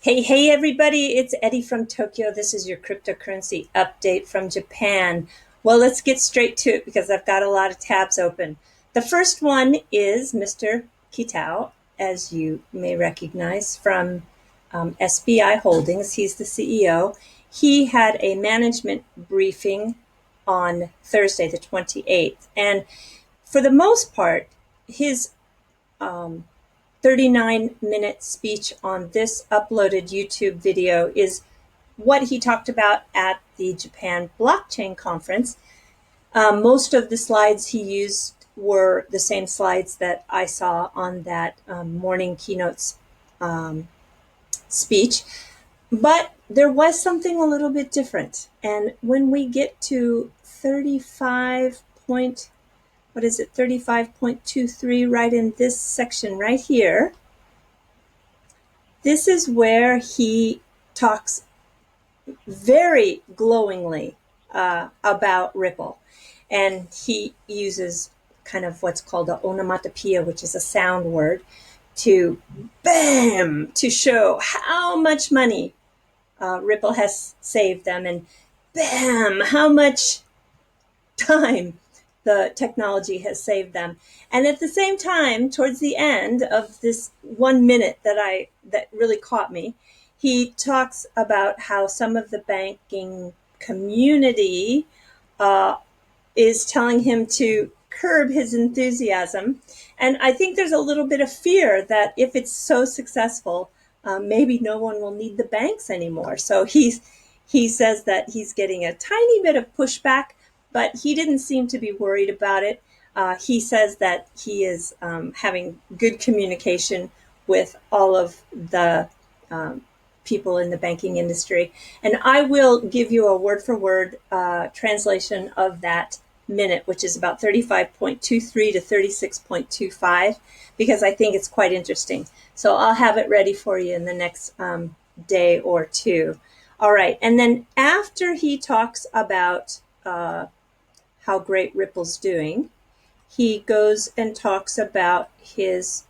Hey, everybody, it's Eddie from Tokyo. This is your cryptocurrency update from Japan. Well, let's get straight to it because I've got a lot of tabs open. The first one is Mr. Kitao, as you may recognize from SBI Holdings. He's the CEO. He had a management briefing on Thursday, the 28th. And for the most part, his 39-minute speech on this uploaded YouTube video is what he talked about at the Japan Blockchain Conference. Most of the slides he used were the same slides that I saw on that morning keynote speech, but there was something a little bit different. And when we get to 35.23, right in this section right here, this is where he talks very glowingly about Ripple. And he uses kind of what's called a onomatopoeia, which is a sound word, to bam, to show how much money Ripple has saved them, and bam, how much time the technology has saved them. And at the same time, towards the end of this 1 minute that really caught me, he talks about how some of the banking community is telling him to curb his enthusiasm. And I think there's a little bit of fear that if it's so successful, maybe no one will need the banks anymore. So he says that he's getting a tiny bit of pushback, but he didn't seem to be worried about it. He says that he is having good communication with all of the people in the banking industry. And I will give you a word-for-word translation of that minute, which is about 35.23 to 36.25, because I think it's quite interesting. So I'll have it ready for you in the next day or two. All right. And then after he talks about how great Ripple's doing, he goes and talks about his,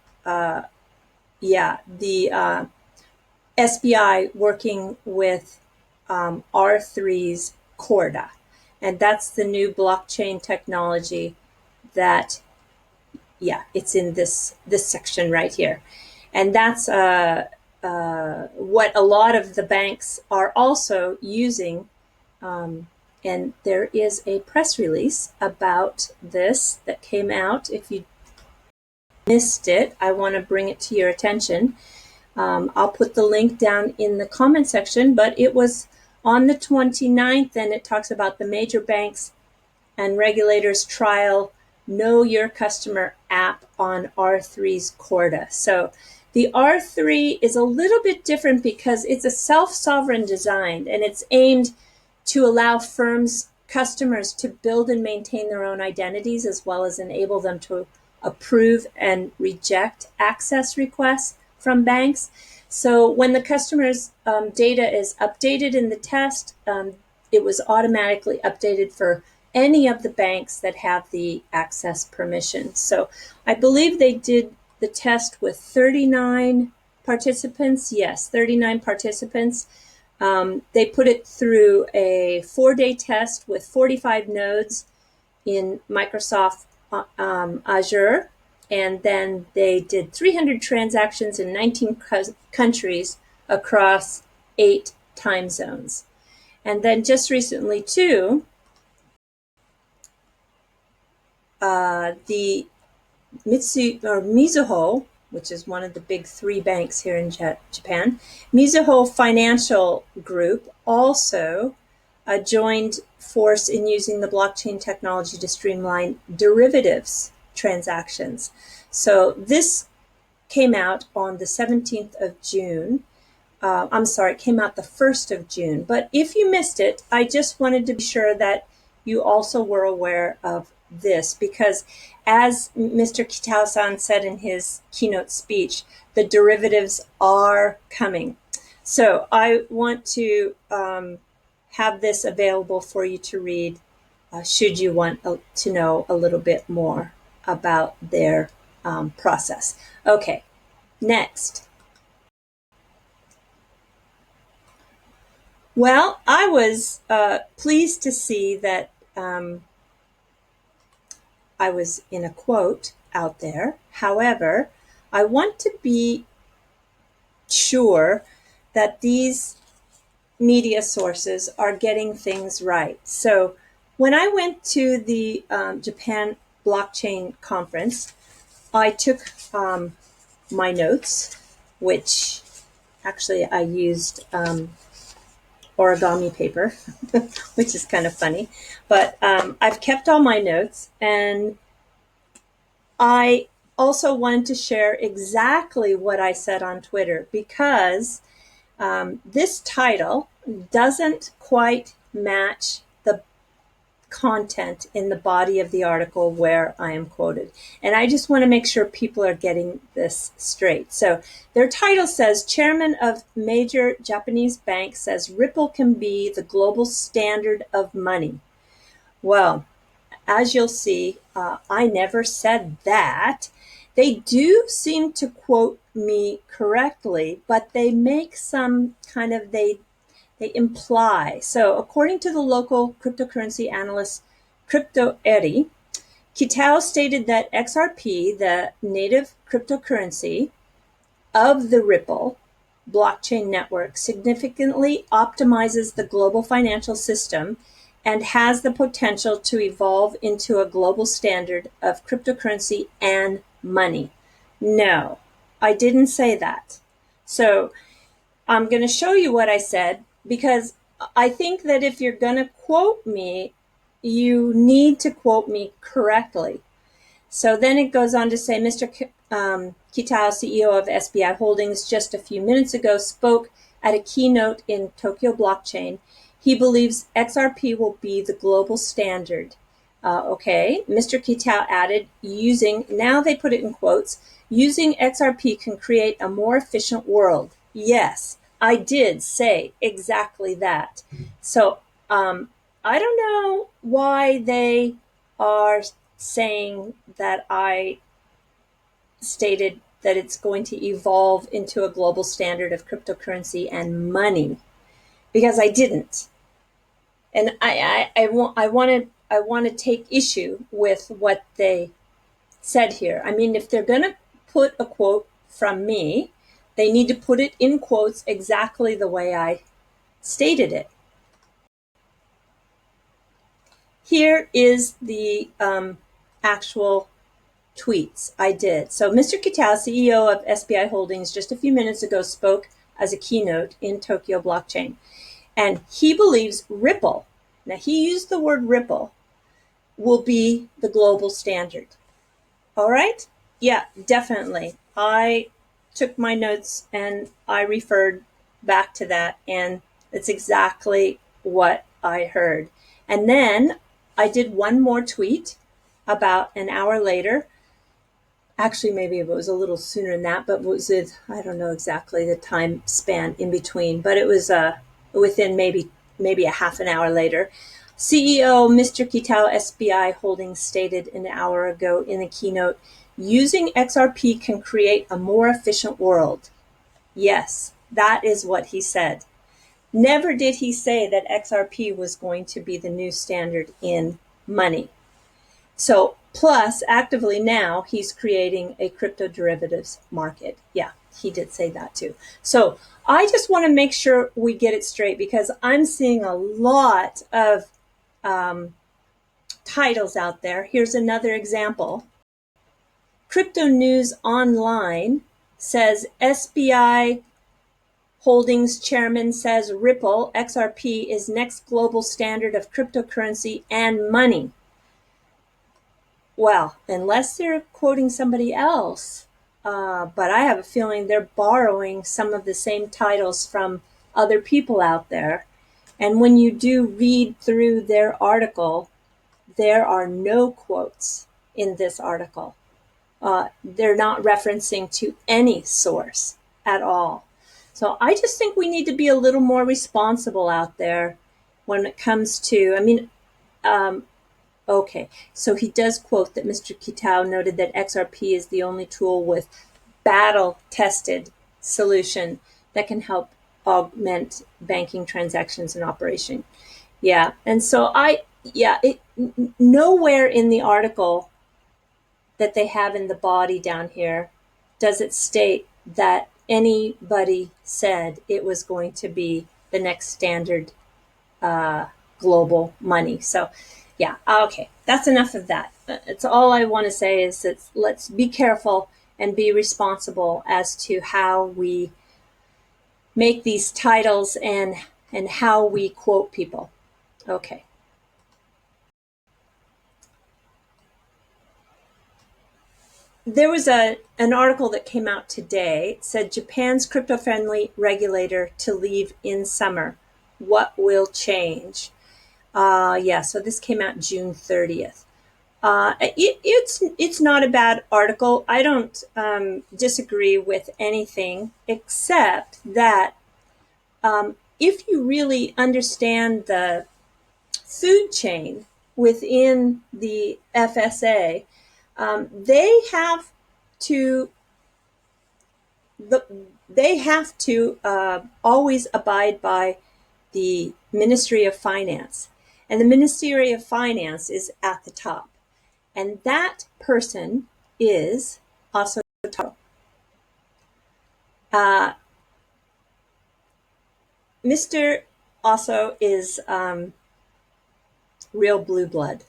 SBI working with R3's Corda. And that's the new blockchain technology that, it's in this section right here. And that's what a lot of the banks are also using. And there is a press release about this that came out. If you missed it, I want to bring it to your attention. I'll put the link down in the comment section, but it was on the 29th, and it talks about the major banks and regulators trial Know Your Customer app on R3's Corda. So the R3 is a little bit different because it's a self-sovereign design, and it's aimed to allow customers to build and maintain their own identities, as well as enable them to approve and reject access requests from banks. So when the customer's data is updated in the test, it was automatically updated for any of the banks that have the access permission. So I believe they did the test with 39 participants. Yes, 39 participants. They put it through a 4-day test with 45 nodes in Microsoft Azure. And then they did 300 transactions in 19 countries across 8 time zones. And then just recently, too, the Mizuho, which is one of the big 3 banks here in Japan, Mizuho Financial Group also joined force in using the blockchain technology to streamline derivatives transactions. So this came out on the 17th of June. It came out the 1st of June. But if you missed it, I just wanted to be sure that you also were aware of this, because as Mr. Kitao-san said in his keynote speech, the derivatives are coming. So I want to have this available for you to read should you want to know a little bit more about their process. Okay, next. Well, I was pleased to see that I was in a quote out there. However, I want to be sure that these media sources are getting things right. So when I went to the Japan blockchain conference, I took my notes, which actually I used origami paper, which is kind of funny. But I've kept all my notes, and I also wanted to share exactly what I said on Twitter, because this title doesn't quite match the content in the body of the article where I am quoted. And I just want to make sure people are getting this straight. So their title says, Chairman of major Japanese bank says Ripple can be the global standard of money. Well, as you'll see, I never said that. They do seem to quote me correctly, but they make some kind of, they imply. So according to the local cryptocurrency analyst Crypto Eri, Kitao stated that XRP, the native cryptocurrency of the Ripple blockchain network, significantly optimizes the global financial system and has the potential to evolve into a global standard of cryptocurrency and money. No, I didn't say that. So I'm going to show you what I said, because I think that if you're going to quote me, you need to quote me correctly. So then it goes on to say, Mr. Kitao, CEO of SBI Holdings, just a few minutes ago spoke at a keynote in Tokyo Blockchain. He believes XRP will be the global standard. Okay, Mr. Kitao added, now they put it in quotes, using XRP can create a more efficient world. Yes, I did say exactly that. So I don't know why they are saying that I stated that it's going to evolve into a global standard of cryptocurrency and money, because I didn't. And I want to take issue with what they said here. I mean, if they're going to put a quote from me, they need to put it in quotes exactly the way I stated it. Here is the actual tweets I did. So Mr. Kitao, CEO of SBI Holdings, just a few minutes ago spoke as a keynote in Tokyo Blockchain. And he believes Ripple, now he used the word Ripple, will be the global standard. All right? Yeah, definitely. I took my notes and I referred back to that, and it's exactly what I heard. And then I did one more tweet about an hour later. Actually, maybe it was a little sooner than that, but was it, I don't know exactly the time span in between, but it was within maybe a half an hour later. CEO Mr. Kitao, SBI Holdings, stated an hour ago in the keynote, using XRP can create a more efficient world. Yes, that is what he said. Never did he say that XRP was going to be the new standard in money. So, plus, actively now, he's creating a crypto derivatives market. Yeah, he did say that too. So, I just want to make sure we get it straight, because I'm seeing a lot of titles out there. Here's another example. Crypto News Online says SBI Holdings chairman says Ripple XRP is next global standard of cryptocurrency and money. Well, unless they're quoting somebody else, but I have a feeling they're borrowing some of the same titles from other people out there. And when you do read through their article, there are no quotes in this article. They're not referencing to any source at all. So I just think we need to be a little more responsible out there when it comes to, okay, so he does quote that Mr. Kitao noted that XRP is the only tool with battle-tested solution that can help augment banking transactions and operation. Yeah. And so nowhere in the article that they have in the body down here does it state that anybody said it was going to be the next standard global money. So yeah, okay, that's enough of that. It's all I want to say is that let's be careful and be responsible as to how we make these titles and how we quote people. Okay. There was an article that came out today. It said Japan's crypto-friendly regulator to leave in summer. What will change? So this came out June 30th. It's not a bad article. I don't disagree with anything except that if you really understand the food chain within the FSA, they have to always abide by the Ministry of Finance, and the Ministry of Finance is at the top, and that person is also Taro. Mr. Also is real blue blood.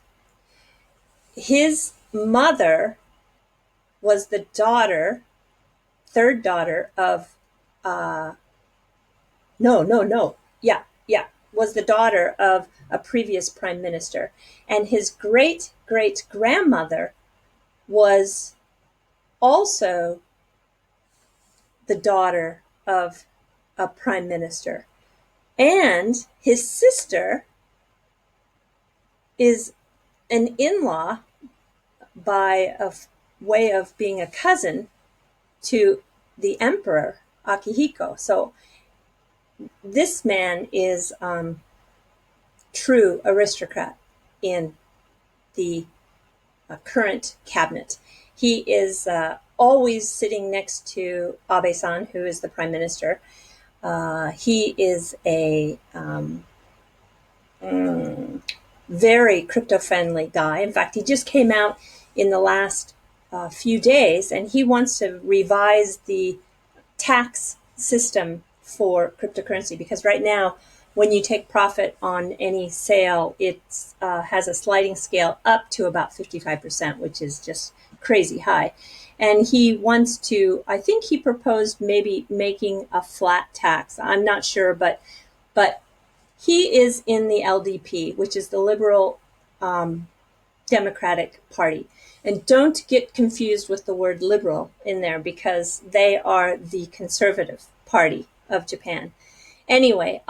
His mother was the third daughter of, was the daughter of a previous prime minister. And his great-great-grandmother was also the daughter of a prime minister. And his sister is an in-law by a way of being a cousin to the emperor Akihiko. So this man is true aristocrat in the current cabinet. He is always sitting next to Abe-san, who is the prime minister. He is a very crypto-friendly guy. In fact, he just came out in the last few days, and he wants to revise the tax system for cryptocurrency, because right now, when you take profit on any sale, it has a sliding scale up to about 55%, which is just crazy high. And he wants to, I think he proposed maybe making a flat tax. I'm not sure, but he is in the LDP, which is the Liberal Democratic Party. And don't get confused with the word liberal in there, because they are the conservative party of Japan. Anyway,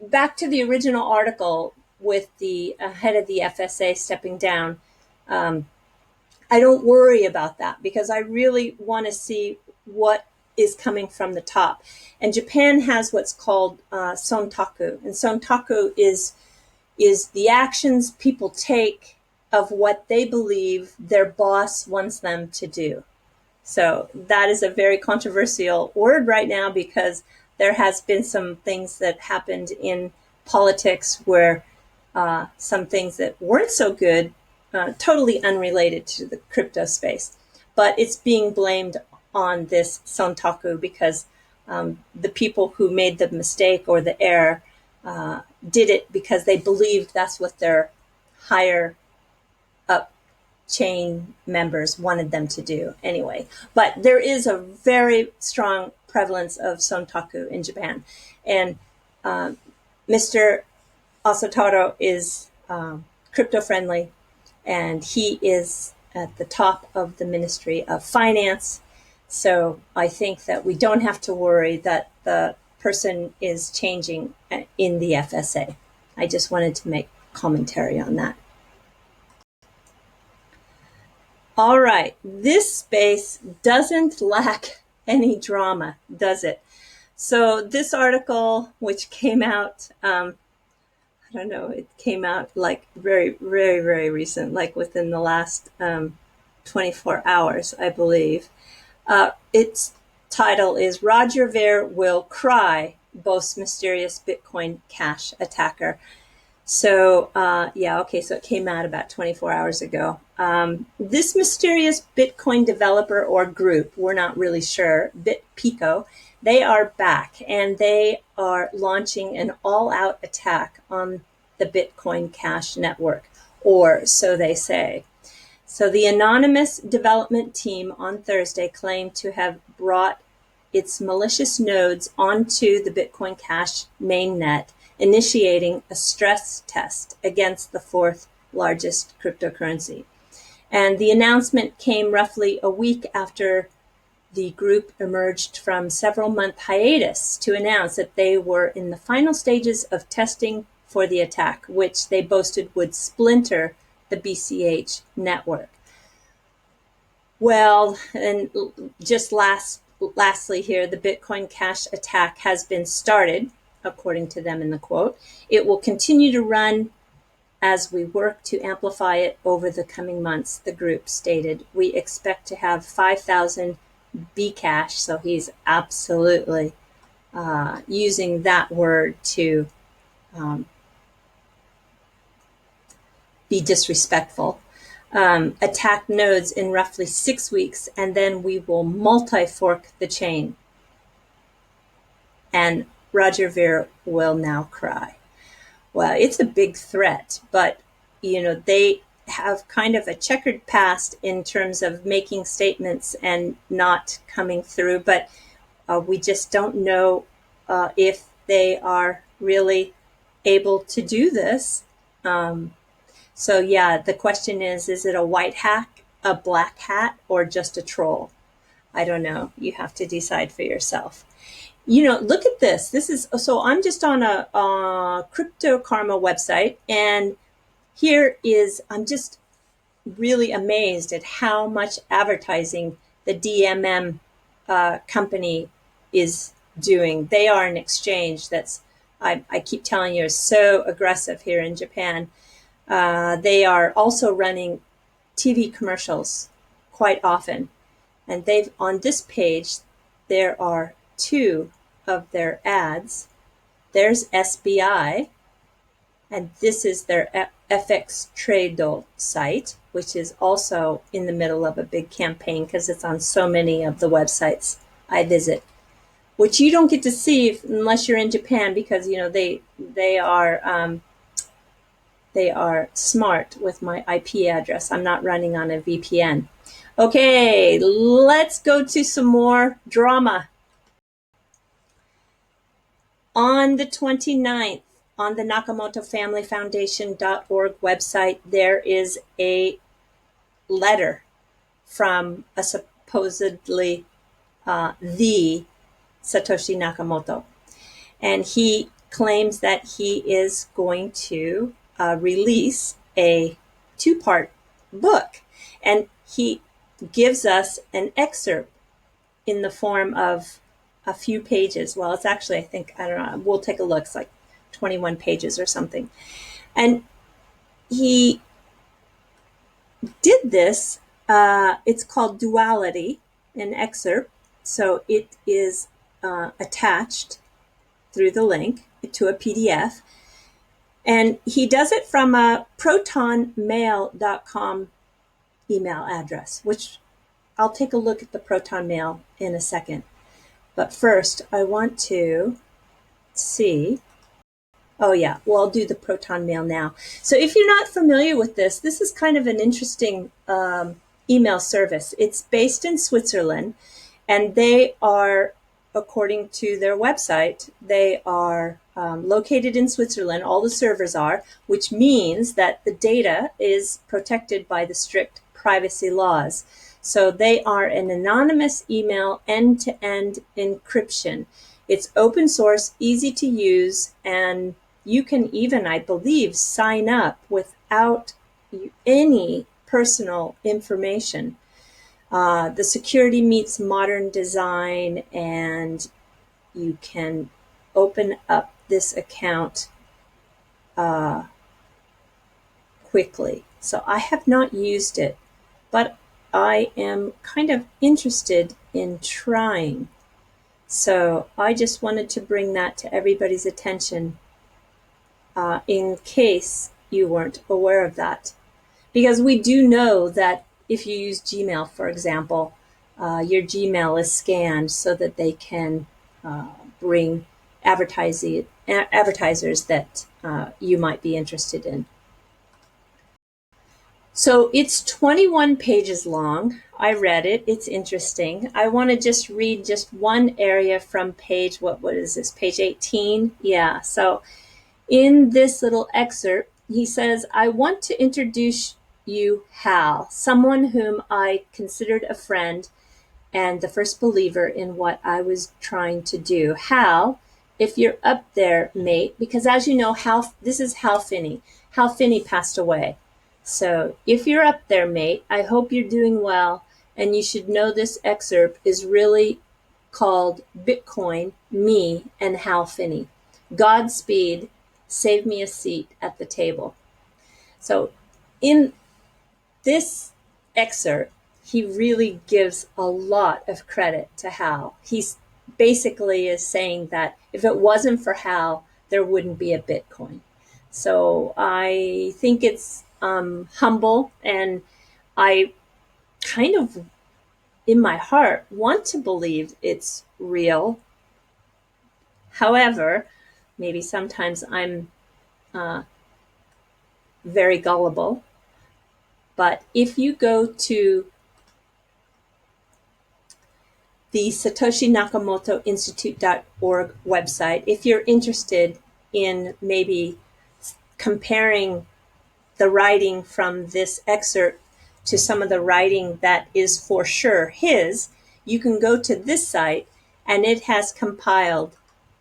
back to the original article with the head of the FSA stepping down. I don't worry about that, because I really want to see what is coming from the top. And Japan has what's called sontaku. And sontaku is the actions people take of what they believe their boss wants them to do. So that is a very controversial word right now, because there has been some things that happened in politics where some things that weren't so good, totally unrelated to the crypto space. But it's being blamed on this sontaku because the people who made the mistake or the error did it because they believed that's what their higher up chain members wanted them to do anyway. But there is a very strong prevalence of sontaku in Japan. And Mr. Asataro is crypto-friendly, and he is at the top of the Ministry of Finance. So I think that we don't have to worry that the person is changing in the FSA. I just wanted to make commentary on that. All right, this space doesn't lack any drama, does it? So this article, which came out, I don't know, it came out like very, very, very recent, like within the last 24 hours, I believe. It's title is Roger Ver Will Cry, Boasts Mysterious Bitcoin Cash Attacker. So, yeah, okay, so it came out about 24 hours ago. This mysterious Bitcoin developer or group, we're not really sure, BitPico, they are back and they are launching an all-out attack on the Bitcoin Cash network, or so they say. So the anonymous development team on Thursday claimed to have brought its malicious nodes onto the Bitcoin Cash mainnet, initiating a stress test against the fourth largest cryptocurrency. And the announcement came roughly a week after the group emerged from several-month hiatus to announce that they were in the final stages of testing for the attack, which they boasted would splinter the BCH network. Well, and just lastly here, the Bitcoin Cash attack has been started, according to them in the quote. It will continue to run as we work to amplify it over the coming months, the group stated. We expect to have 5,000 Bcash, so he's absolutely using that word to be disrespectful. Attack nodes in roughly 6 weeks, and then we will multi-fork the chain. And Roger Ver will now cry. Well, it's a big threat, but, you know, they have kind of a checkered past in terms of making statements and not coming through, but we just don't know if they are really able to do this. So yeah, the question is it a white hack, a black hat, or just a troll? I don't know. You have to decide for yourself. You know, look at this. This is, so I'm just on a Crypto Karma website, and here is, I'm just really amazed at how much advertising the DMM company is doing. They are an exchange that's, I keep telling you, is so aggressive here in Japan. They are also running TV commercials quite often. And they've, on this page, there are two of their ads. There's SBI, and this is their FX Trado site, which is also in the middle of a big campaign because it's on so many of the websites I visit, which you don't get to see unless you're in Japan, because, you know, they are smart with my IP address. I'm not running on a VPN. Okay, let's go to some more drama. On the 29th, on the NakamotoFamilyFoundation.org website, there is a letter from a supposedly the Satoshi Nakamoto. And he claims that he is going to release a 2-part book. And he gives us an excerpt in the form of a few pages. Well, it's actually, I think, I don't know, we'll take a look. It's like 21 pages or something. And he did this. It's called Duality, an excerpt. So it is attached through the link to a PDF. And he does it from a protonmail.com email address, which I'll take a look at the Proton Mail in a second. But first, I want to see. Oh, yeah. Well, I'll do the Proton Mail now. So if you're not familiar with this, this is kind of an interesting email service. It's based in Switzerland, and they are, according to their website, they are located in Switzerland. All the servers are, which means that the data is protected by the strict privacy laws. So they are an anonymous email end-to-end encryption. It's open source, easy to use, and you can even, I believe, sign up without any personal information. The security meets modern design, and you can open up this account quickly. So I have not used it, but I am kind of interested in trying. So I just wanted to bring that to everybody's attention in case you weren't aware of that. Because we do know that if you use Gmail, for example, your Gmail is scanned so that they can bring advertisers that you might be interested in. So it's 21 pages long. I read it. It's interesting. I want to just read just one area from page, what is this, page 18? Yeah. So in this little excerpt, he says, I want to introduce you Hal, someone whom I considered a friend and the first believer in what I was trying to do. Hal, if you're up there, mate, because as you know, this is Hal Finney. Hal Finney passed away. So if you're up there, mate, I hope you're doing well. And you should know this excerpt is really called Bitcoin, Me, and Hal Finney. Godspeed, save me a seat at the table. So in this excerpt, he really gives a lot of credit to Hal. He's basically is saying that if it wasn't for Hal, there wouldn't be a Bitcoin. So I think it's humble, and I kind of, in my heart, want to believe it's real. However, maybe sometimes I'm very gullible. But if you go to the Satoshi Nakamoto Institute.org website, if you're interested in maybe comparing the writing from this excerpt to some of the writing that is for sure his, you can go to this site, and it has compiled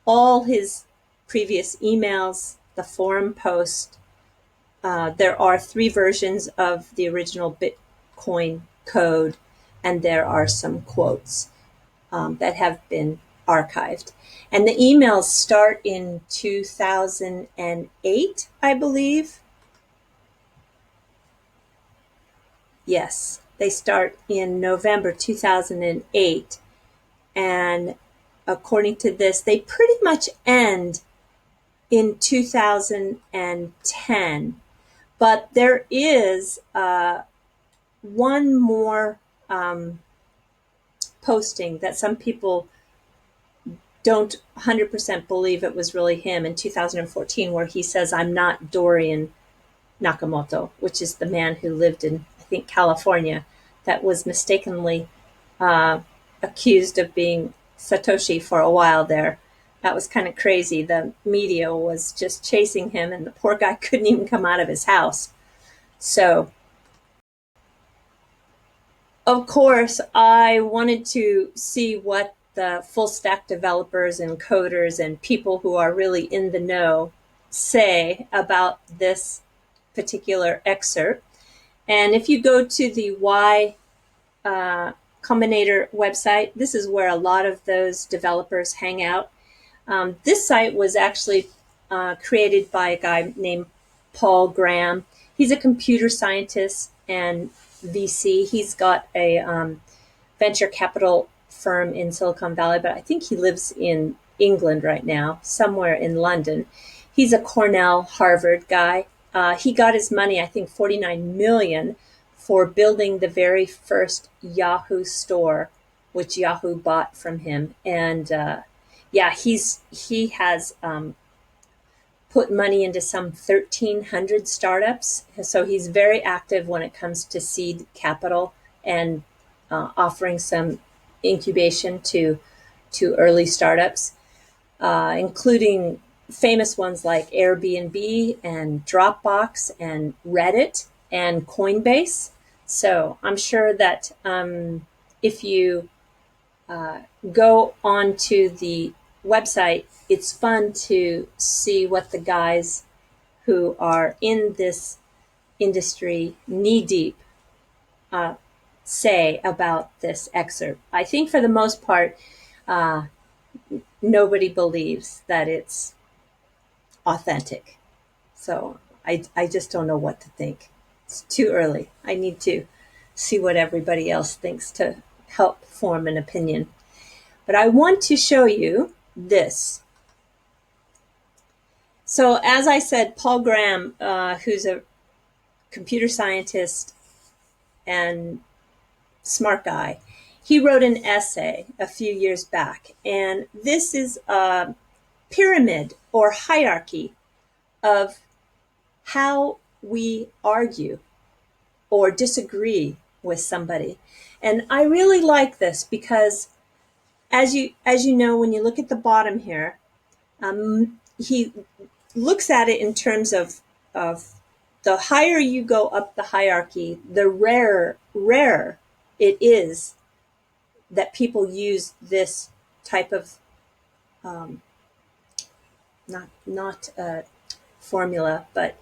all his previous emails, the forum post. There are 3 versions of the original Bitcoin code, and there are some quotes that have been archived. And the emails start in 2008, I believe. Yes, they start in November 2008. And according to this, they pretty much end in 2010. But there is one more posting that some people don't 100% believe it was really him in 2014, where he says, I'm not Dorian Nakamoto, which is the man who lived in, I think, California, that was mistakenly accused of being Satoshi for a while there. That was kind of crazy. The media was just chasing him, and the poor guy couldn't even come out of his house. So, of course, I wanted to see what the full stack developers and coders and people who are really in the know say about this particular excerpt. And if you go to the Y Combinator website, this is where a lot of those developers hang out. This site was actually created by a guy named Paul Graham. He's a computer scientist and VC. He's got a venture capital firm in Silicon Valley, but I think he lives in England right now, somewhere in London. He's a Cornell, Harvard guy. He got his money, I think 49 million, for building the very first Yahoo store, which Yahoo bought from him. And yeah, he has put money into some 1,300 startups. So he's very active when it comes to seed capital and offering some incubation to early startups, including famous ones like Airbnb and Dropbox and Reddit and Coinbase. So I'm sure that if you go onto the website, it's fun to see what the guys who are in this industry knee deep say about this excerpt. I think for the most part, nobody believes that it's authentic. So I just don't know what to think. It's too early. I need to see what everybody else thinks to help form an opinion. But I want to show you this. So as I said, Paul Graham, who's a computer scientist and smart guy, he wrote an essay a few years back, and this is a pyramid or hierarchy of how we argue or disagree with somebody. And I really like this because as you know, when you look at the bottom here, he looks at it in terms of the higher you go up the hierarchy, the rarer it is that people use this type of not formula, but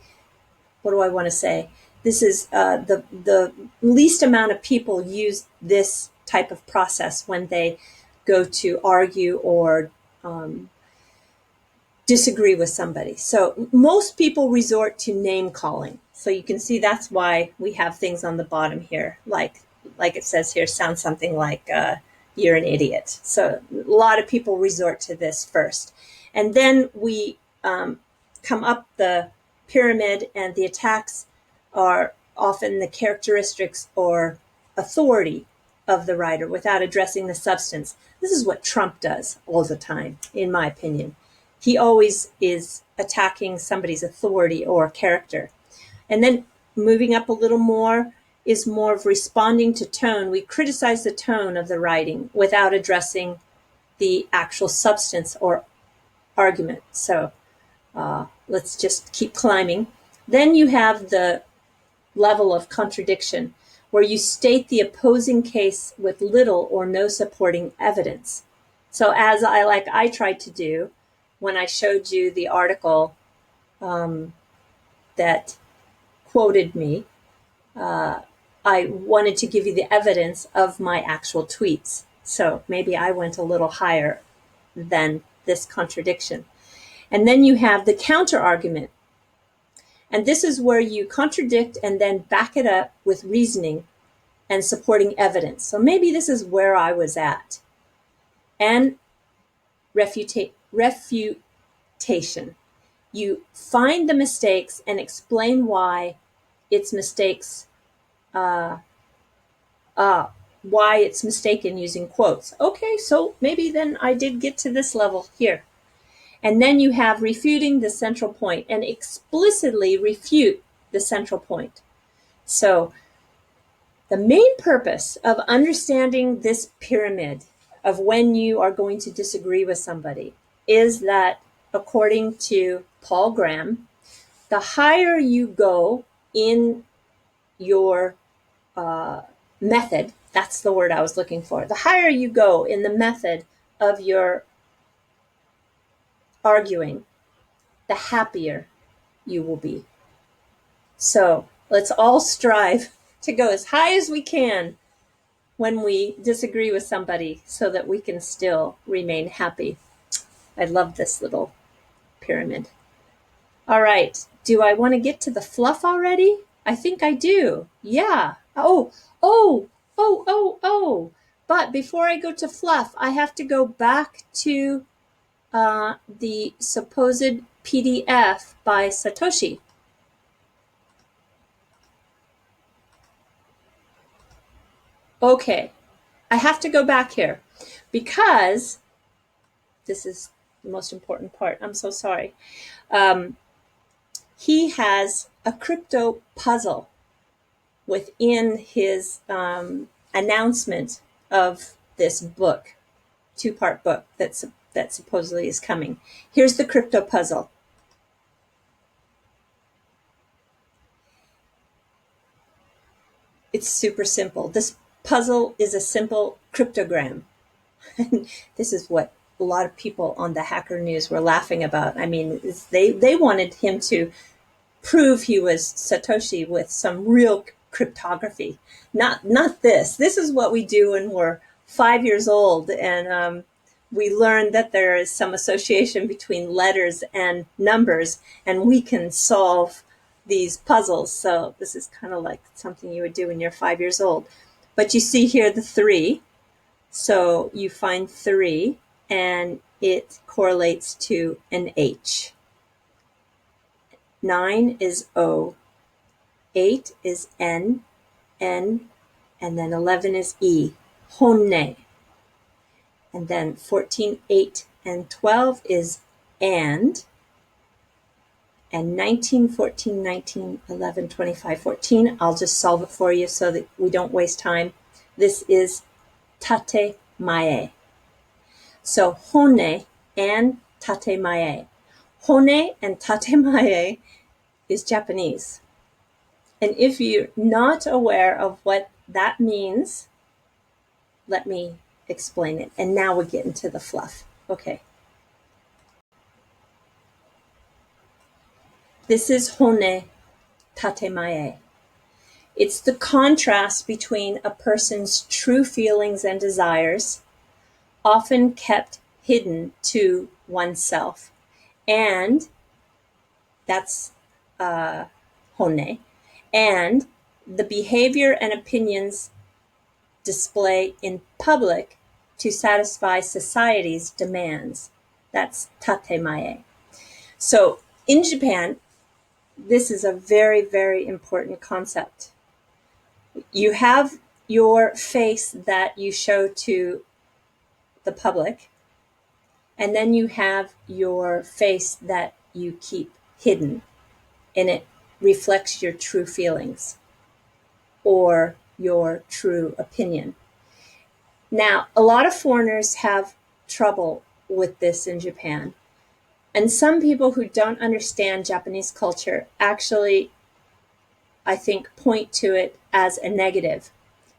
what do I want to say? This is the least amount of people use this type of process when they go to argue or disagree with somebody. So most people resort to name calling. So you can see that's why we have things on the bottom here, like it says here, sounds something like you're an idiot. So a lot of people resort to this first. And then we come up the pyramid, and the attacks are often the characteristics or authority of the writer without addressing the substance. This is what Trump does all the time, in my opinion. He always is attacking somebody's authority or character. And then moving up a little more is more of responding to tone. We criticize the tone of the writing without addressing the actual substance or argument. So let's just keep climbing. Then you have the level of contradiction, where you state the opposing case with little or no supporting evidence. So as I tried to do when I showed you the article that quoted me, I wanted to give you the evidence of my actual tweets. So maybe I went a little higher than this contradiction. And then you have the counter argument. And this is where you contradict and then back it up with reasoning and supporting evidence. So maybe this is where I was at. And refutation. You find the mistakes and explain why it's mistakes, why it's mistaken using quotes. Okay, so maybe then I did get to this level here. And then you have refuting the central point and explicitly refute the central point. So the main purpose of understanding this pyramid of when you are going to disagree with somebody is that, according to Paul Graham, the higher you go in your method, that's the word I was looking for, the higher you go in the method of your arguing, the happier you will be. So let's all strive to go as high as we can when we disagree with somebody so that we can still remain happy. I love this little pyramid. All right. Do I want to get to the fluff already? I think I do. Yeah. Oh. But before I go to fluff, I have to go back to the supposed PDF by Satoshi. Okay, I have to go back here because this is the most important part. I'm so sorry. He has a crypto puzzle within his announcement of this book, two-part book that supposedly is coming. Here's the crypto puzzle. It's super simple. This puzzle is a simple cryptogram. This is what a lot of people on the Hacker News were laughing about. I mean, they wanted him to prove he was Satoshi with some real cryptography. Not this. This is what we do when we're 5 years old and we learn that there is some association between letters and numbers, and we can solve these puzzles. So this is kind of like something you would do when you're 5 years old. But you see here the 3. So you find 3, and it correlates to an H. 9 is O. 8 is N, and then 11 is E. Honne. And then 14, 8, and 12 is and 19, 14, 19, 11, 25, 14. I'll just solve it for you so that we don't waste time. This is Tatemae. So Honne and Tatemae. Honne and Tatemae is Japanese. And if you're not aware of what that means, let me explain it. And now we get into the fluff. Okay. This is Honne Tatemae. It's the contrast between a person's true feelings and desires, often kept hidden to oneself, and that's Honne, and the behavior and opinions display in public to satisfy society's demands. That's Tatemae. So in Japan, this is a very, very important concept. You have your face that you show to the public, and then you have your face that you keep hidden, and it reflects your true feelings or your true opinion. Now, a lot of foreigners have trouble with this in Japan. And some people who don't understand Japanese culture actually, I think, point to it as a negative.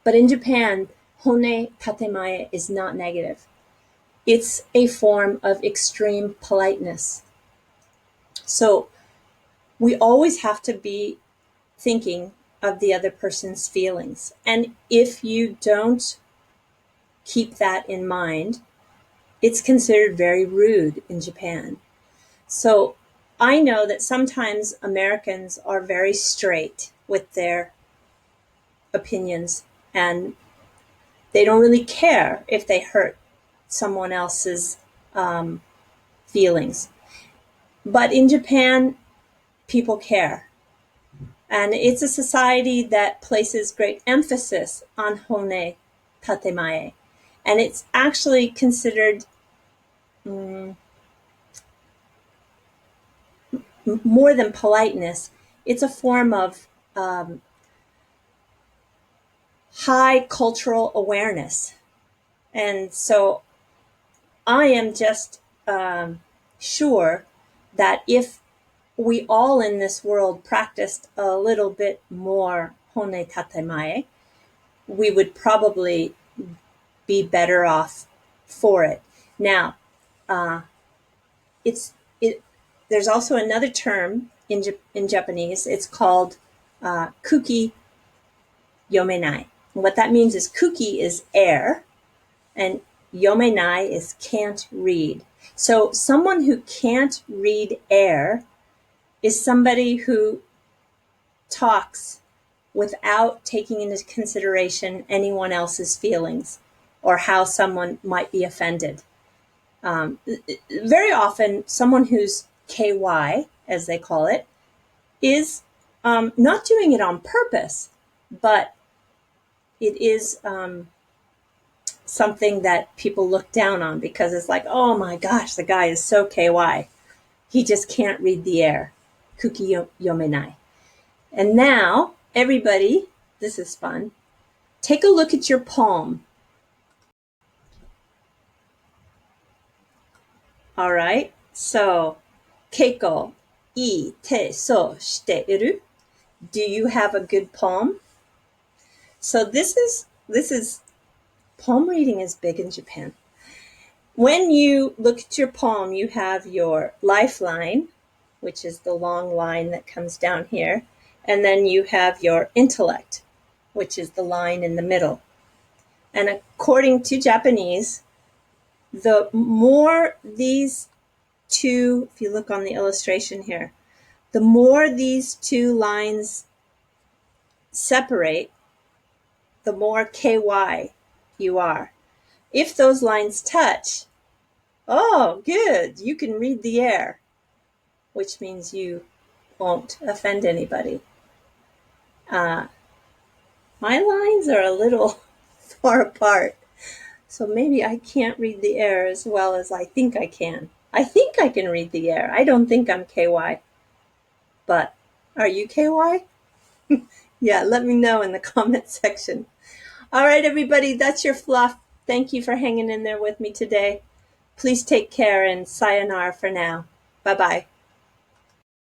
But in Japan, Honne Tatemae is not negative. It's a form of extreme politeness. So we always have to be thinking of the other person's feelings. And if you don't keep that in mind, it's considered very rude in Japan. So I know that sometimes Americans are very straight with their opinions, and they don't really care if they hurt someone else's feelings. But in Japan, people care. And it's a society that places great emphasis on Honne Tatemae. And it's actually considered more than politeness. It's a form of high cultural awareness. And so I am just sure that if we all in this world practiced a little bit more Honne Tatemae, we would probably be better off for it. Now, there's also another term in Japanese. It's called kuki yomenai. And what that means is kuki is air, and yomenai is can't read. So someone who can't read air is somebody who talks without taking into consideration anyone else's feelings or how someone might be offended. Very often, someone who's KY, as they call it, is not doing it on purpose, but it is something that people look down on because it's like, oh my gosh, the guy is so KY. He just can't read the air. Kuki yomenai. And now, everybody, this is fun. Take a look at your palm. All right. So, keiko, ii te so shite iru. Do you have a good palm? So this is palm reading is big in Japan. When you look at your palm, you have your lifeline, which is the long line that comes down here. And then you have your intellect, which is the line in the middle. And according to Japanese, the more these two, if you look on the illustration here, the more these two lines separate, the more KY you are. If those lines touch, oh, good, you can read the air, which means you won't offend anybody. My lines are a little far apart, so maybe I can't read the air as well as I think I can. I think I can read the air. I don't think I'm KY, but are you KY? Yeah, let me know in the comment section. All right, everybody, that's your fluff. Thank you for hanging in there with me today. Please take care and sayonara for now. Bye-bye.